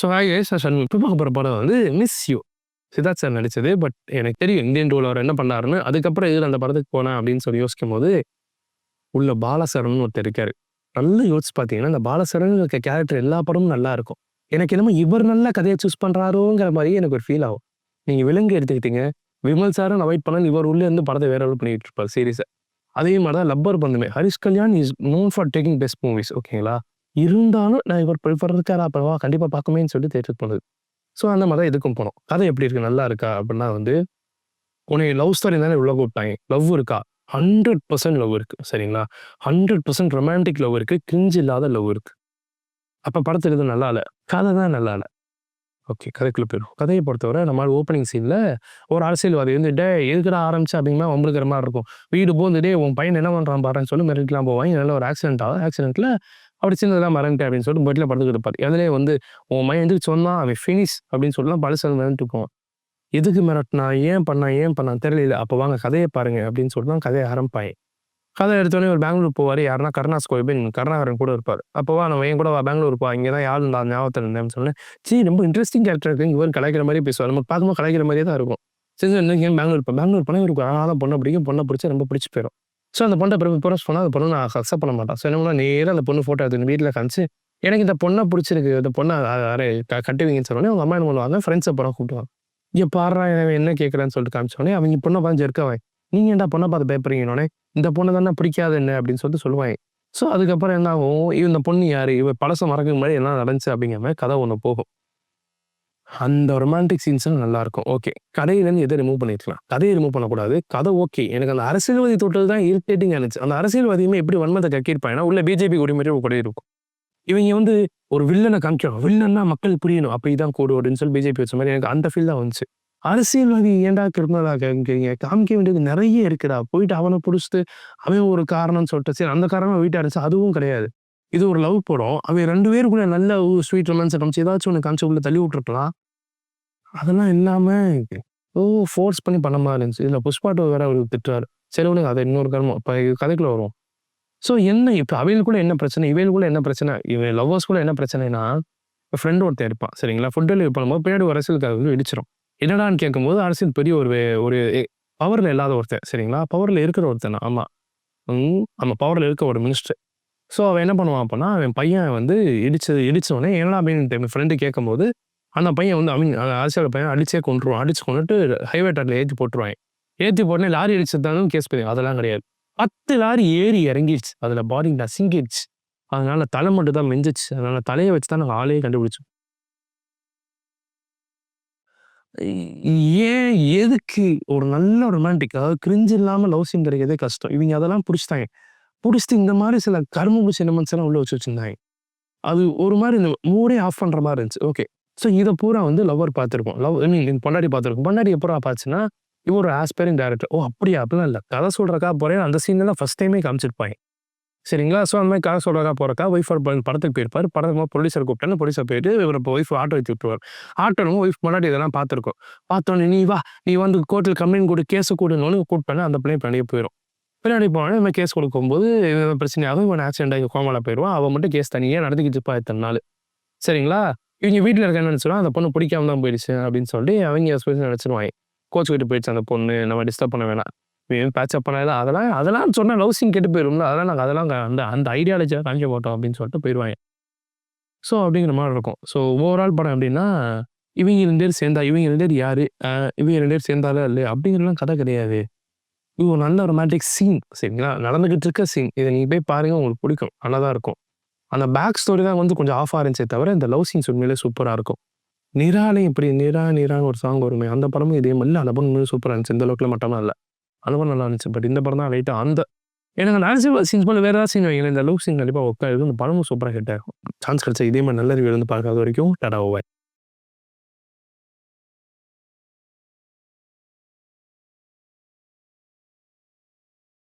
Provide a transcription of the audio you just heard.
So hi guys, நான் இப்போ பார்க்க போகிற படம் வந்து மிஸ் யூ. சித்தார்த் சார் நடிச்சது. பட் எனக்கு தெரியும் இந்தியன் டூவில் அவர் என்ன பண்ணாருன்னு. அதுக்கப்புறம் எதில் அந்த படத்துக்கு போனேன் அப்படின்னு சொல்லி யோசிக்கும் போது, உள்ள பாலசரவணன் ஒருத்தர் இருக்காரு. நல்லா யோசிச்சு பார்த்தீங்கன்னா, இந்த பாலசரவணன் இருக்க கேரக்டர் எல்லா படமும் நல்லா இருக்கும். எனக்கு என்னமோ இவர் நல்ல கதையை சூஸ் பண்ணுறாரோங்கிற மாதிரியே எனக்கு ஒரு ஃபீல் ஆகும். நீங்கள் விலங்கு எடுத்துக்கிட்டீங்க, விமல் சாரும் அவாய்ட் பண்ணால் இவர் உள்ளே இருந்து படத்தை வேற லெவல் பண்ணிட்டு இருப்பார் சீரியஸை. அதே மாதிரி தான் லப்பர் பந்துமே. Harish Kalyan is known for taking best movies, ஓகேங்களா? இருந்தாலும் நான் இவர் ப்ரிஃபர் இருக்காரா அப்பவா கண்டிப்பாக பார்க்குமேன்னு சொல்லிட்டு தேட்டருக்கு போனது. ஸோ அந்த மாதிரி தான் இதுக்கும் போனோம். கதை எப்படி இருக்கு, நல்லா இருக்கா அப்படின்னா வந்து, உன்னை லவ் ஸ்டோரி தானே உள்ள கூப்பிட்டாங்க. லவ் இருக்கா? 100% லவ் இருக்கு. சரிங்களா? 100% ரொமான்டிக் லவ் இருக்கு. கிரிஞ்ச் இல்லாத லவ் இருக்கு. அப்போ படத்துக்கு இது நல்லா இல்லை, கதை தான் நல்லா இல்லை. ஓகே, கதைக்குள்ள போயிடும். கதையை பொறுத்தவரை நம்ம ஓப்பனிங் சீனில் ஒரு அரசியல்வாதி வந்து டே எதுக்குடா ஆரம்பிச்சு அப்படின்னா வம்புக்கிற மாதிரி இருக்கும். வீடு போந்து டே உன் பையன் என்ன பண்ணுறான் பாருன்னு சொல்லி மிரட்டிலாம் போவாங்க. நல்ல ஒரு ஆக்சிடென்ட் ஆகும். ஆக்சிடென்ட்டில் அப்படி சின்னதெல்லாம் மறந்துட்டேன் அப்படின்னு சொல்லிட்டு பெட்டில் படுத்துக்கிட்டு இருப்பார். அதிலே வந்து உன் மைண்ட் எதுக்கு சொன்னால் அவன் ஃபினிஷ் அப்படின்னு சொல்லலாம். பழசு மிரட்டு போவான். எதுக்கு மிரட்டினா, ஏன் பண்ணான்னு தெரியல. அப்போ வாங்க கதையை பாருங்க அப்படின்னு சொல்லிட்டு தான் கதையை ஆரம்பிப்பாங்க. கதை எடுத்தோடனே ஒரு பெங்களூர் போவார். யாருன்னா கருணாஸ் கோவிபின் கருணாகரன் கூட இருப்பார். அப்போவா நம்ம என் கூட பெங்களூர் போ, இங்கே தான் யாரும் நான் ஞாபகத்தில் இருந்தேன்னு சொன்னேன். சரி, ரொம்ப இன்ட்ரெஸ்டிங் கேரக்டர் இருக்குது. இவர் கலாய்க்கிற மாதிரி பேசுவார். நம்ம பார்க்கும்போது கலாய்க்கிற மாதிரியே தான் இருக்கும். சரி, ஏன் பெங்களூர் போனால் இவருக்கு அழகான பொண்ணை பிடிக்கும். பொண்ணை பிடிச்சி ரொம்ப பிடிச்சி போயிடும். ஸோ அந்த பொண்ணை ப்ரொபோஸ் பண்ணால் அந்த பொண்ணு நான் அக்செப்ட் பண்ண மாட்டேன். ஸோ என்ன நேராக அந்த பொண்ணு ஃபோட்டோ எடுத்து வீட்டில் காமிச்சு எனக்கு இந்த பொண்ணை பிடிச்சிருக்கு, இந்த பொண்ணை கட்டுவீங்கன்னு சொன்னோடனே அவங்க அம்மா என்ன பண்ணுவாங்க, ஃப்ரெண்ட்ஸ் அப்புறம் கூப்பிடுவாங்க. இங்கே பாடுறா என்ன கேட்குறான்னு சொல்லிட்டு காமிச்சோடனே அவங்க பொண்ணை பார்த்து ஜெர்க்கவன், நீங்கள் ஏன்டா பொண்ணை பார்த்து பயப்படுறீங்கன்னே, இந்த பொண்ணை தானே பிடிக்காது என்ன அப்படின்னு சொல்லிட்டு சொல்லுவாங்க. ஸோ அதுக்கப்புறம் என்ன ஆகும், இந்த பொண்ணு யார், இவ பழசம் மறக்க முன்னாடி என்ன நடந்துச்சு அப்படிங்கிற மாதிரி கதை ஒன்று போகும். அந்த ரொமான்டிக் சீன்ஸும் நல்லா இருக்கும். ஓகே, கதையிலேருந்து எதை ரிமூவ் பண்ணிருக்கலாம், கதையை ரிமூவ் பண்ணக்கூடாது. கதை ஓகே. எனக்கு அந்த அரசியல்வாதி தொட்டது தான் இரிட்டேட்டிங் ஆனிச்சு. அந்த அரசியல்வாதியுமே எப்படி வன்மத்தை கக்கியிருப்பாங்கன்னா உள்ள பிஜேபி கொடி மாதிரி கூட இருக்கும். இவங்க வந்து ஒரு வில்லனை காமிக்கிறோம், வில்லன்னா மக்கள் புரியணும், அப்போ இதான் கூடு அப்படின்னு சொல்லி பிஜேபி வச்ச மாதிரி எனக்கு அந்த ஃபீல் தான் வந்துச்சு. அரசியல்வாதி ஏன்டா கிரிமினலாக காமிக்கிறீங்க, காமிக்க வேண்டியது நிறைய இருக்குடா. போயிட்டு அவனை பிடிச்சிட்டு அவன் ஒரு காரணம்னு சொல்லிட்டு சரி அந்த காரணம் வீட்டாக இருந்துச்சு, அதுவும் கிடையாது. இது ஒரு லவ் படம். அவன் 2 பேருக்குள்ள நல்ல ஸ்வீட் ரொமான்ஸை காமிச்சு ஏதாச்சும் ஒன்று காமிச்சு உள்ள தள்ளி விட்டுருக்கலாம். அதெல்லாம் இல்லாம ஃபோர்ஸ் பண்ணி பண்ண மாதிரி இருந்துச்சு. இதில் புஷ்பா 2 வேற அவர் திட்டுறாரு. சரி விடுங்க, அதை இன்னொரு கர்மம். இப்போ கதைக்குள்ள வரும். ஸோ என்ன இப்போ அவைகளுக்குள்ள என்ன பிரச்சனை, இவைகளுக்குள்ள என்ன பிரச்சனை, இவன் லவ்வர்ஸ்குள்ள என்ன பிரச்சனைனா, இப்போ ஃப்ரெண்ட் ஒருத்தர் இருப்பான். சரிங்களா? ஃபுட் டெலிவரி பண்ணும்போது பின்னாடி ஒரு அரசியலுக்காக வந்து இடிச்சிடும். என்னடான்னு கேட்கும்போது அரசியல் பெரிய ஒரு பவரில் இல்லாத ஒருத்தர். சரிங்களா? பவரில் இருக்கிற ஒருத்தன். ஆமாம் ஆமாம், பவரில் இருக்க ஒரு மினிஸ்டர். ஸோ அவன் என்ன பண்ணுவான் அப்படின்னா, அவன் பையன் வந்து இடிச்சோடனே என்னடா அப்படின்னு ஃப்ரெண்டு கேட்கும்போது அந்த பையன் வந்து அரசியல் பையன் அடிச்சே கொண்டுருவான். அடிச்சு கொண்டுட்டு ஹைவே டாட்டில் ஏற்றி போட்டுருவாங்க. ஏற்றி போட்டோன்னே லாரி அடிச்சதாலும் கேஸ் பண்ணி அதெல்லாம் கிடையாது. 10 லாரி ஏறி இறங்கிடுச்சு. அதில் பாடி நசுங்கிடுச்சு. அதனால தலை மட்டும் தான் மெஞ்சிச்சு. அதனால தலையை வச்சு தான் நாங்கள் ஆளையே கண்டுபிடிச்சோம். ஏன் எதுக்கு ஒரு நல்ல ரொமான்டிக், அதாவது கிரிஞ்சு இல்லாமல் லவ் சீன் கிடைக்கிறதே கஷ்டம். இவங்க அதெல்லாம் பிடிச்சிட்டாங்க. பிடிச்சிட்டு இந்த மாதிரி சில கரும்பு சினிமன்ஸ் எல்லாம் உள்ள வச்சு வச்சிருந்தாங்க. அது ஒரு மாதிரி இந்த மூடே ஆஃப் பண்ணுற மாதிரி இருந்துச்சு. ஓகே, ஸோ இதை பூரா வந்து லவ்வர் பார்த்துருக்கோம். பொண்டாட்டி பார்த்துருக்கோம். பொண்டாட்டி எப்போ பார்த்துச்சுன்னா இவர் ஒரு ஆஸ்பைரிங் டைரக்டர். ஓ அப்படியா? அப்படிலாம் இல்லை, கதை சொல்கிறக்கா போகிறேன். அந்த சீன்லாம் ஃபஸ்ட் டைமே காமிச்சிருப்பாங்க. சரிங்களா? ஸோ அந்த மாதிரி கதை சொல்கிறக்கா போகிறக்கா ஒய்ஃப் படத்துக்கு போயிருப்பார். படத்துக்கு ப்ரொடியூசர் கூப்பிட்டாலும் ப்ரொடியூசர் போயிட்டு இவர் இப்போ ஒய்ஃப் ஆட்டோ ஏற்றி விட்டுருவார். ஆட்டோனும் ஒய்ஃப் பொண்டாட்டி இதெல்லாம் பார்த்துருக்கோம். பார்த்தோன்னே நீ வந்து கோர்ட்டில் கம்ப்ளைண்ட் கொடு, கேஸு கொடுன்னு கூப்பிட்டோன்னே அந்த பிள்ளைங்க பின்னாடியே போயிடும். பின்னாடி போனால் இந்த கேஸ் கொடுக்கும்போது பிரச்சனையாகும். இவன் ஆக்சிடென்ட் ஆகி கோமால போயிடுவான். அவன் மட்டும் கேஸ் தனியாக நடந்துக்கிட்டு இருப்பா இத்தனை நாள். சரிங்களா? இவங்க வீட்டில் இருக்க என்னன்னு சொன்னால் அந்த பொண்ணு பிடிக்காம தான் போயிடுச்சு அப்படின்னு சொல்லிட்டு அவங்க நினச்சிருவாங்க. கோச் கிட்ட போயிடுச்சு அந்த பொண்ணு, நம்ம டிஸ்டர்ப் பண்ண வேணாம், பேச்சப் பண்ண அதெல்லாம் சொன்னால் லவ் சீன் கெட்டு போயிடும்ல. அதெல்லாம் அந்த ஐடியாலஜியாக காமிக்க மாட்டோம் அப்படின்னு சொல்லிட்டு போயிடுவாங்க. ஸோ அப்படிங்கிற மாதிரி இருக்கும். ஸோ ஓவரால் படம் எப்படின்னா, இவங்க 2 பேர் சேர்ந்தா, இவங்க 2 பேர் யாரு, இவங்க 2 பேர் சேர்ந்தாலும் இல்லை அப்படிங்கிறலாம் கதை கிடையாது. இது ஒரு நல்ல ரொமான்டிக் சீன். சரிங்களா? நடந்துகிட்டு இருக்க சீன். இதை நீங்கள் போய் பாருங்க, உங்களுக்கு பிடிக்கும், நல்லா தான் இருக்கும். அந்த பேக் ஸ்டோரி தான் வந்து கொஞ்சம் ஆஃப் ஆரம்பிச்சே தவிர இந்த லவ் சீன்ஸ் உண்மையிலே சூப்பராக இருக்கும். நிராலையும் இப்படி நிரான்னு ஒரு சாங் வருமே, அந்த படமும் இதே மாதிரி அந்த படம் உண்மையிலே சூப்பராக இருந்துச்சு. இந்த அளவுக்குலாம் மட்டும்லாம் இல்லை, அந்த படம் நல்லா இருந்துச்சு. பட் இந்த படம் தான் லைட்டாக எனக்கு அந்த அரசியல் சீன்ஸ் போல வேறு ஏதாவது சீன் வைங்களேன், இந்த லவ் சீன் கண்டிப்பாக உட்காந்து இந்த படமும் சூப்பராக ஹிட் ஆகும். சான்ஸ் கிடைச்சா இதே மாதிரி நல்ல ரிவ்யூ வந்து பார்க்காத வரைக்கும் டாடா பாய்.